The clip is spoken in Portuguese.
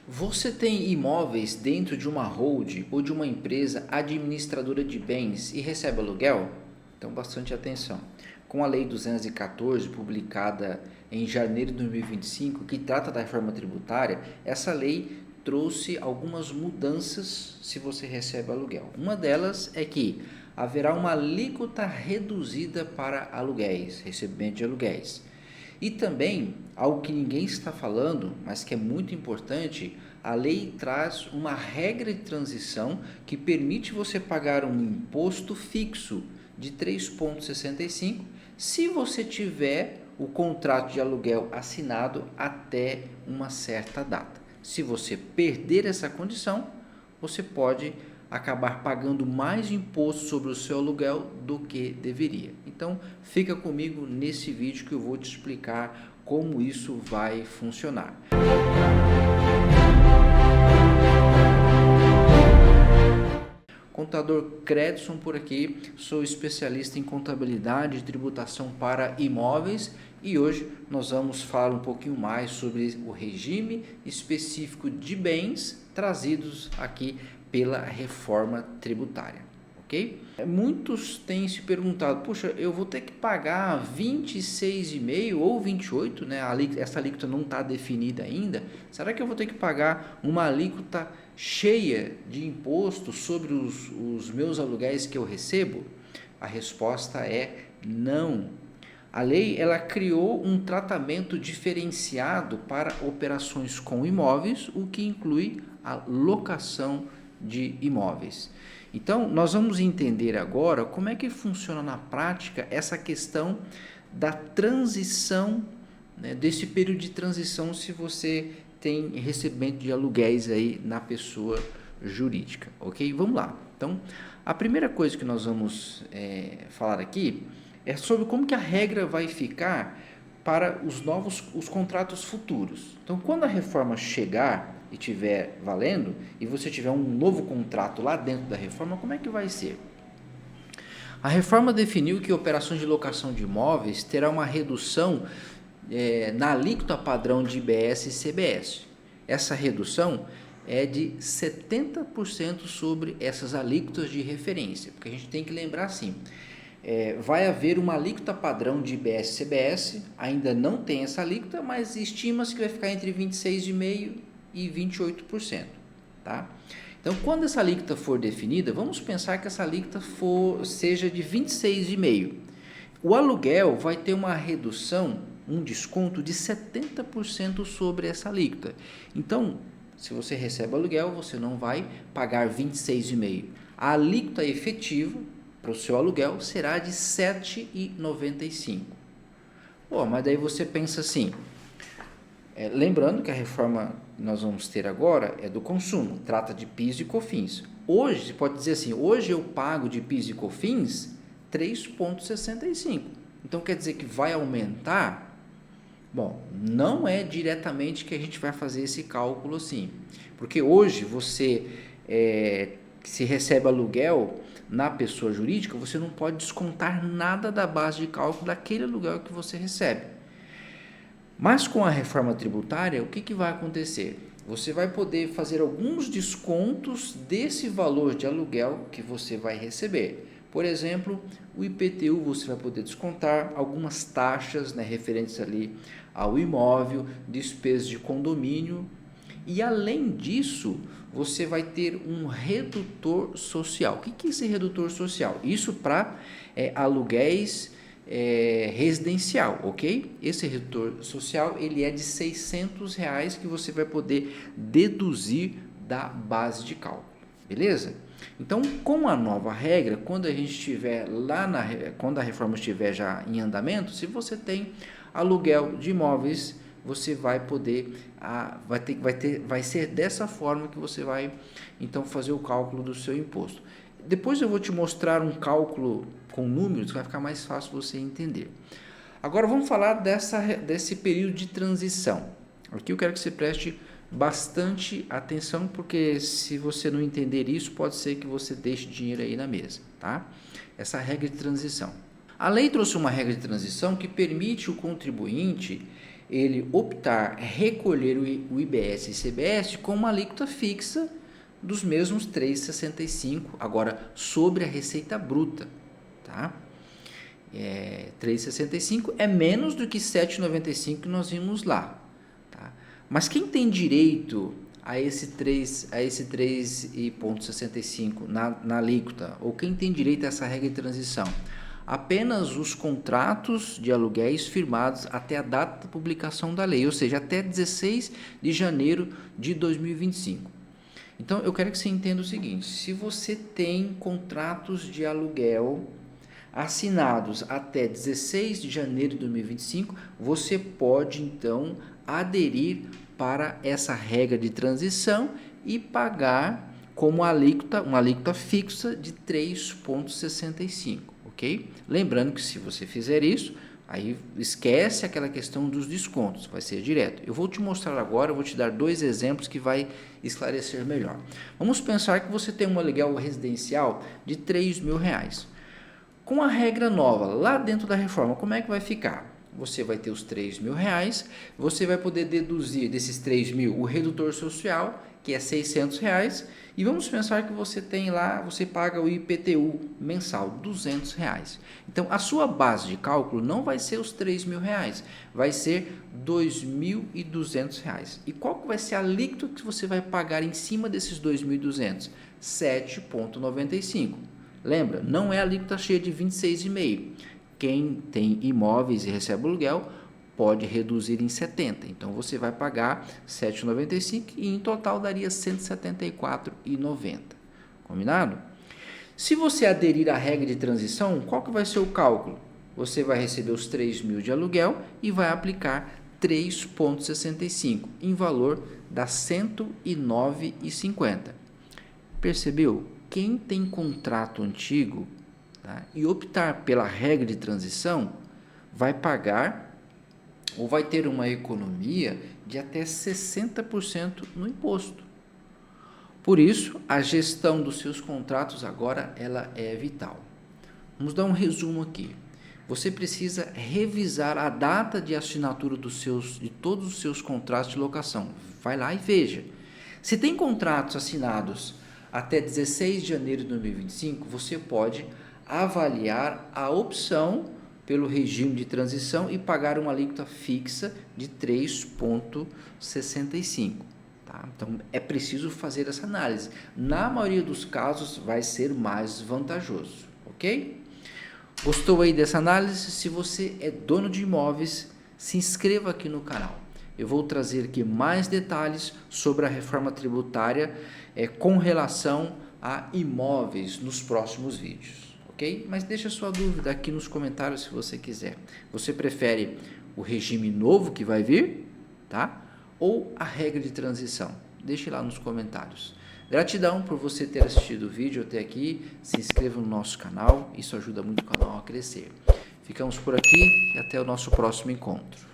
Você tem imóveis dentro de uma hold ou de uma empresa administradora de bens e recebe aluguel? Então, bastante atenção. Com a Lei 214, publicada em janeiro de 2025, que trata da reforma tributária, essa lei trouxe algumas mudanças se você recebe aluguel. Uma delas é que haverá uma alíquota reduzida para aluguéis, recebimento de aluguéis. E também, algo que ninguém está falando, mas que é muito importante, a lei traz uma regra de transição que permite você pagar um imposto fixo de 3,65 se você tiver o contrato de aluguel assinado até uma certa data. Se você perder essa condição, você pode acabar pagando mais imposto sobre o seu aluguel do que deveria. Então, fica comigo nesse vídeo que eu vou te explicar como isso vai funcionar. Contador Credson por aqui, sou especialista em contabilidade e tributação para imóveis e hoje nós vamos falar um pouquinho mais sobre o regime específico de bens trazidos aqui pela reforma tributária, ok? Muitos têm se perguntado, puxa, eu vou ter que pagar 26,5 ou 28, né? Essa alíquota não está definida ainda. Será que eu vou ter que pagar uma alíquota cheia de imposto sobre os meus aluguéis que eu recebo? A resposta é não. A lei ela criou um tratamento diferenciado para operações com imóveis, o que inclui a locação de imóveis. Então, nós vamos entender agora como é que funciona na prática essa questão da transição, né, desse período de transição se você tem recebimento de aluguéis aí na pessoa jurídica, ok? Vamos lá. Então, a primeira coisa que nós vamos falar aqui é sobre como que a regra vai ficar para os contratos futuros. Então, quando a reforma chegar e estiver valendo, e você tiver um novo contrato lá dentro da reforma, como é que vai ser? A reforma definiu que operações de locação de imóveis terá uma redução na alíquota padrão de IBS e CBS. Essa redução é de 70% sobre essas alíquotas de referência, porque a gente tem que lembrar assim, vai haver uma alíquota padrão de IBS e CBS, ainda não tem essa alíquota, mas estima-se que vai ficar entre 26,5% e 28%. Tá? Então, quando essa alíquota for definida, vamos pensar que essa alíquota seja de 26,5%. O aluguel vai ter uma redução, um desconto de 70% sobre essa alíquota. Então, se você recebe aluguel, você não vai pagar 26,5%. A alíquota efetiva para o seu aluguel será de 7,95%. Pô, mas daí você pensa assim, lembrando que a reforma que nós vamos ter agora é do consumo, trata de PIS e COFINS. Hoje, você pode dizer assim, hoje eu pago de PIS e COFINS 3,65%. Então quer dizer que vai aumentar? Bom, não é diretamente que a gente vai fazer esse cálculo assim, porque hoje você se recebe aluguel na pessoa jurídica, você não pode descontar nada da base de cálculo daquele aluguel que você recebe. Mas com a reforma tributária, o que vai acontecer? Você vai poder fazer alguns descontos desse valor de aluguel que você vai receber. Por exemplo, o IPTU você vai poder descontar, algumas taxas, né, referentes ali ao imóvel, despesas de condomínio. E além disso, você vai ter um redutor social. O que é esse redutor social? Isso para aluguéis residencial, ok? Esse redutor social ele é de R$600 que você vai poder deduzir da base de cálculo, beleza? Então, com a nova regra, quando a gente estiver quando a reforma estiver já em andamento, se você tem aluguel de imóveis, você vai poder, vai ser dessa forma que você vai então fazer o cálculo do seu imposto. Depois eu vou te mostrar um cálculo com números que vai ficar mais fácil você entender. Agora vamos falar desse período de transição. Aqui eu quero que você preste bastante atenção, porque se você não entender isso, pode ser que você deixe dinheiro aí na mesa, tá? Essa regra de transição. A lei trouxe uma regra de transição que permite o contribuinte ele optar recolher o IBS e CBS com uma alíquota fixa dos mesmos 3,65, agora sobre a receita bruta, tá? 3,65 é menos do que 7,95 que nós vimos lá, tá? Mas quem tem direito a esse 3,65 na alíquota, ou quem tem direito a essa regra de transição? Apenas os contratos de aluguéis firmados até a data da publicação da lei, ou seja, até 16 de janeiro de 2025. Então, eu quero que você entenda o seguinte: se você tem contratos de aluguel assinados até 16 de janeiro de 2025, você pode, então, aderir para essa regra de transição e pagar como uma alíquota fixa de 3,65, ok? Lembrando que se você fizer isso, aí esquece aquela questão dos descontos, vai ser direto. Eu vou te mostrar agora, eu vou te dar 2 exemplos que vai esclarecer melhor. Vamos pensar que você tem um aluguel residencial de R$3.000. Com a regra nova, lá dentro da reforma, como é que vai ficar? Você vai ter os R$3.000, você vai poder deduzir desses 3.000 o redutor social, que é R$600, e vamos pensar que você tem lá, você paga o IPTU mensal, R$200. Então, a sua base de cálculo não vai ser os R$3.000, vai ser R$2.200. E qual que vai ser a alíquota que você vai pagar em cima desses R$2.200? 7,95. Lembra, não é a alíquota cheia de 26,5%. Quem tem imóveis e recebe aluguel pode reduzir em 70%. Então, você vai pagar 7,95 e em total daria 174,90. Combinado? Se você aderir à regra de transição, qual que vai ser o cálculo? Você vai receber os 3.000 de aluguel e vai aplicar 3,65 em valor da 109,50. Percebeu? Quem tem contrato antigo, tá, e optar pela regra de transição, vai pagar ou vai ter uma economia de até 60% no imposto. Por isso, a gestão dos seus contratos agora ela é vital. Vamos dar um resumo aqui. Você precisa revisar a data de assinatura de todos os seus contratos de locação. Vai lá e veja. Se tem contratos assinados até 16 de janeiro de 2025, você pode avaliar a opção pelo regime de transição e pagar uma alíquota fixa de 3,65. Tá? Então, é preciso fazer essa análise. Na maioria dos casos, vai ser mais vantajoso, ok? Gostou aí dessa análise? Se você é dono de imóveis, se inscreva aqui no canal. Eu vou trazer aqui mais detalhes sobre a reforma tributária com relação a imóveis nos próximos vídeos, ok? Mas deixa sua dúvida aqui nos comentários se você quiser. Você prefere o regime novo que vai vir, tá? Ou a regra de transição? Deixe lá nos comentários. Gratidão por você ter assistido o vídeo até aqui. Se inscreva no nosso canal, isso ajuda muito o canal a crescer. Ficamos por aqui e até o nosso próximo encontro.